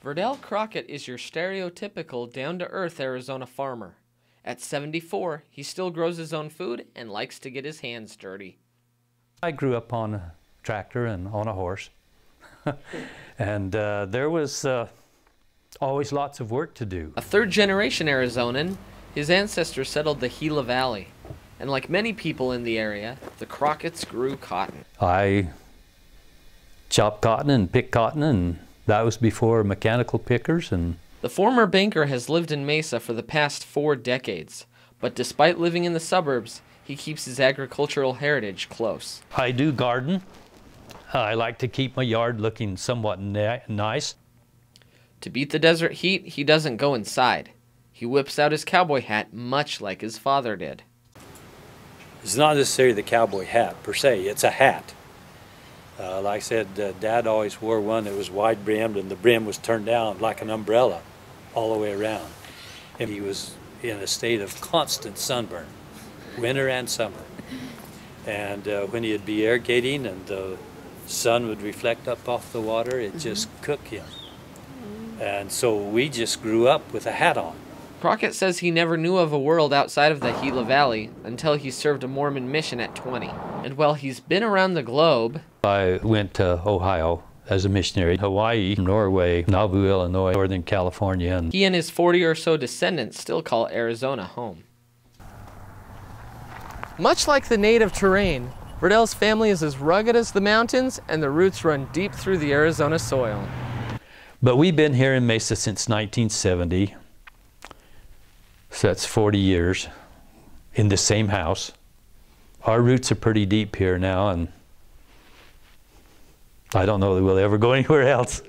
Verdell Crockett is your stereotypical down-to-earth Arizona farmer. At 74, he still grows his own food and likes to get his hands dirty. I grew up on a tractor and on a horse. And there was always lots of work to do. A third-generation Arizonan, his ancestors settled the Gila Valley. And like many people in the area, the Crocketts grew cotton. I chopped cotton and picked cotton, and that was before mechanical pickers. And the former banker has lived in Mesa for the past 4 decades, but despite living in the suburbs, he keeps his agricultural heritage close. I do garden. I like to keep my yard looking somewhat nice. To beat the desert heat, he doesn't go inside. He whips out his cowboy hat much like his father did. It's not necessarily the cowboy hat per se, it's a hat. Like I said, Dad always wore one that was wide brimmed and the brim was turned down like an umbrella all the way around. And he was in a state of constant sunburn, winter and summer. And when he'd be irrigating and the sun would reflect up off the water, it just cooked him. And so we just grew up with a hat on. Crockett says he never knew of a world outside of the Gila Valley until he served a Mormon mission at 20. And while he's been around the globe, I went to Ohio as a missionary, Hawaii, Norway, Nauvoo, Illinois, Northern California. And he and his 40 or so descendants still call Arizona home. Much like the native terrain, Verdell's family is as rugged as the mountains, and the roots run deep through the Arizona soil. But we've been here in Mesa since 1970. So that's 40 years in the same house. Our roots are pretty deep here now, and I don't know that we'll ever go anywhere else.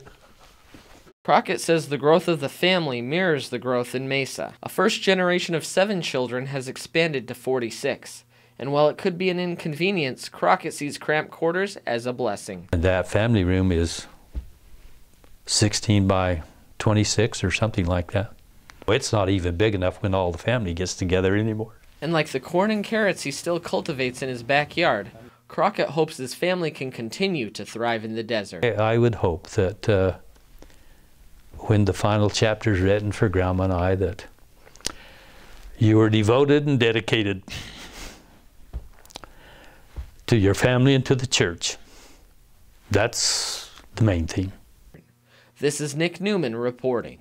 Crockett says the growth of the family mirrors the growth in Mesa. A first generation of 7 children has expanded to 46. And while it could be an inconvenience, Crockett sees cramped quarters as a blessing. And that family room is 16 by 26 or something like that. It's not even big enough when all the family gets together anymore. And like the corn and carrots he still cultivates in his backyard, Crockett hopes his family can continue to thrive in the desert. I would hope that when the final chapter is written for Grandma and I, that you are devoted and dedicated to your family and to the church. That's the main theme. This is Nick Newman reporting.